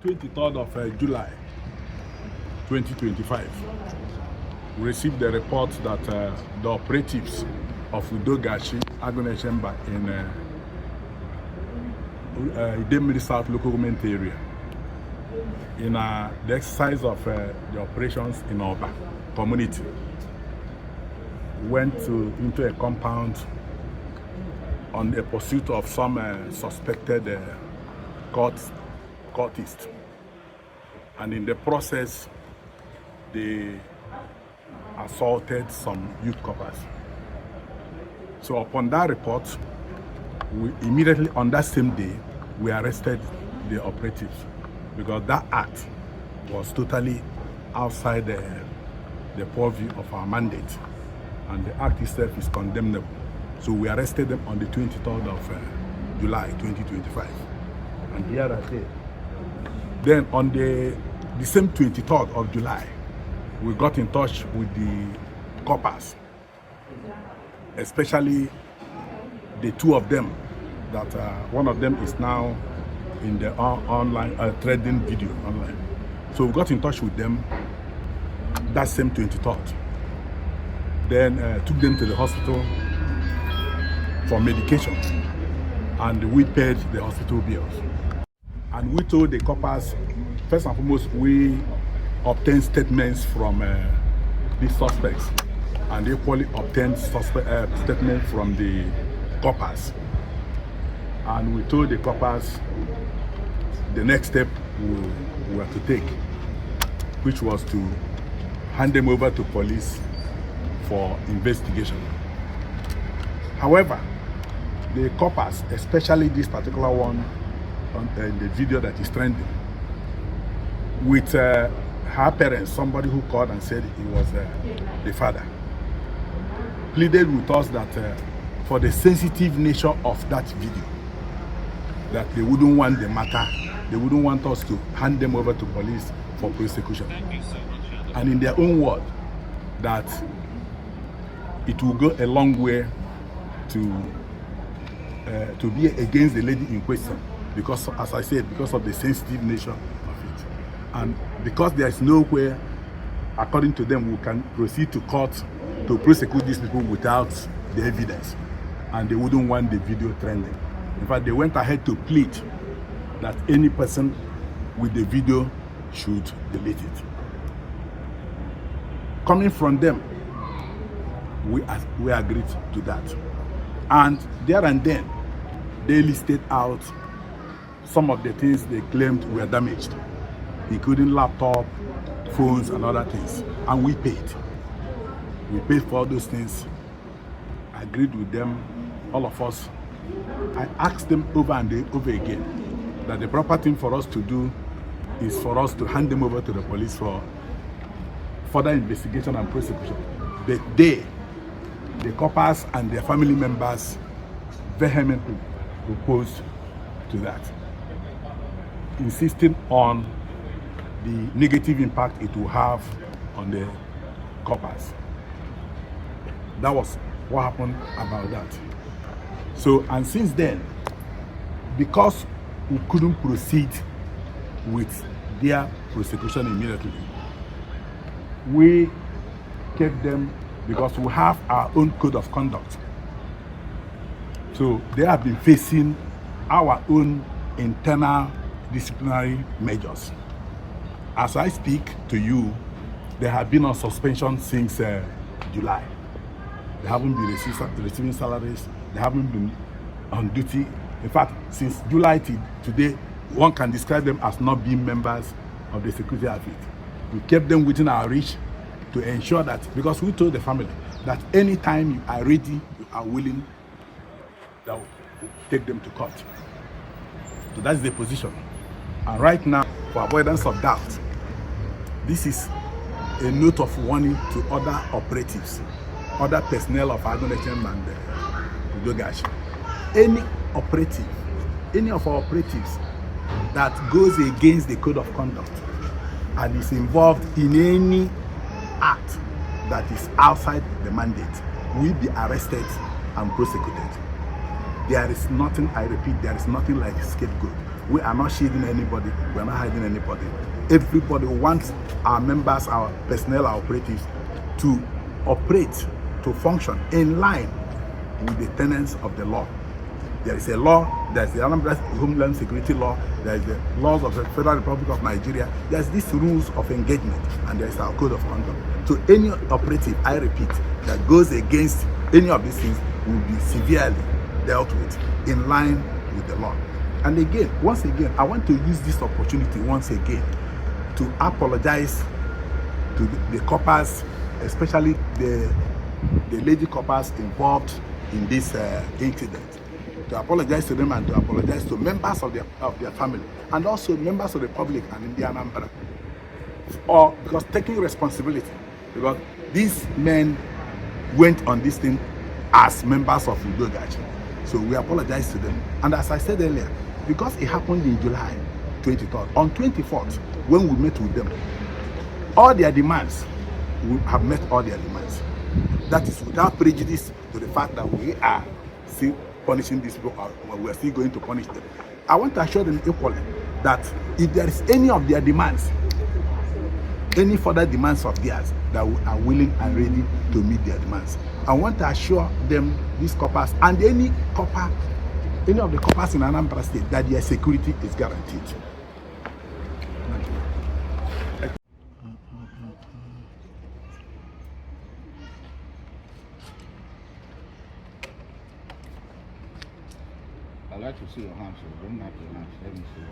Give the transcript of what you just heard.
23rd of July 2025, we received the report that the operatives of 𝐯𝐤𝐤𝐻𝐻 Agunechemba in 𝐬𝐫𝐝 South local government area, in the exercise of the operations in Oba community, went into a compound on a pursuit of some suspected cultists, and in the process they assaulted some youth corpers. So upon that report, we immediately on that same day we arrested the operatives, because that act was totally outside the purview of our mandate, and the act itself is condemnable. So we arrested them on the 23rd of July 2025, and here are they. Then on the same 23rd of July, we got in touch with the corpers, especially the two of them, that one of them is now in the online trading video online. So we got in touch with them that same 23rd. Then took them to the hospital for medication, and we paid the hospital bills. And we told the corpers, first and foremost, we obtained statements from the suspects, and equally obtained statements from the corpers. And we told the corpers the next step we were to take, which was to hand them over to police for investigation. However, the corpers, especially this particular one on the video that is trending, with her parents, somebody who called and said he was the father, pleaded with us that for the sensitive nature of that video, that they wouldn't want the matter, they wouldn't want us to hand them over to police for prosecution. And in their own word, that it will go a long way to be against the lady in question, because, as I said, because of the sensitive nature of it, and because there is nowhere, according to them, we can proceed to court to prosecute these people without the evidence, and they wouldn't want the video trending. In fact, they went ahead to plead that any person with the video should delete it. Coming from them, we agreed to that. And there and then, they listed out some of the things they claimed were damaged, including laptop, phones, and other things. And we paid. We paid for all those things, agreed with them, all of us. I asked them over and over again that the proper thing for us to do is for us to hand them over to the police for further investigation and prosecution. But they, the corpers and their family members, vehemently opposed to that, insisting on the negative impact it will have on the corpers. That was what happened about that. So, and since then, because we couldn't proceed with their prosecution immediately, we kept them, because we have our own code of conduct. So they have been facing our own internal disciplinary measures. As I speak to you, they have been on suspension since July. They haven't been receiving salaries. They haven't been on duty. In fact, since July till today, one can describe them as not being members of the security outfit. We kept them within our reach to ensure that, because we told the family that anytime you are ready, you are willing, that will take them to court. So that's the position. And right now, for avoidance of doubt, this is a note of warning to other operatives, other personnel of Agunechemba and 𝐬𝐤𝐻𝐻. Any operative, any of our operatives that goes against the code of conduct and is involved in any act that is outside the mandate will be arrested and prosecuted. There is nothing, I repeat, there is nothing like scapegoat. We are not shielding anybody. We are not hiding anybody. Everybody wants our members, our personnel, our operatives to operate, to function in line with the tenets of the law. There is a law, there's the Anambra Homeland Security Law, there is the laws of the Federal Republic of Nigeria, there's these rules of engagement, and there's our code of conduct. So any operative, I repeat, that goes against any of these things will be severely dealt with in line with the law. And again, once again, I want to use this opportunity once again to apologize to the coppers, especially the lady coppers involved in this incident. To apologize to them and to apologize to members of their family and also members of the public and in the Anambra. Or because taking responsibility, because these men went on this thing as members of 𝐒𝐤𝐿. So we apologize to them. And as I said earlier, because it happened in July 23rd, on 24th, when we met with them, all their demands, we have met all their demands. That is without prejudice to the fact that we are still punishing these people, or we are still going to punish them. I want to assure them equally that if there is any of their demands, any further demands of theirs, that we are willing and ready to meet their demands. I want to assure them, these coppers, and any of the coppers in Anambra State, that their security is guaranteed. I'd like to see your hands, so don't have your hands. Let me see.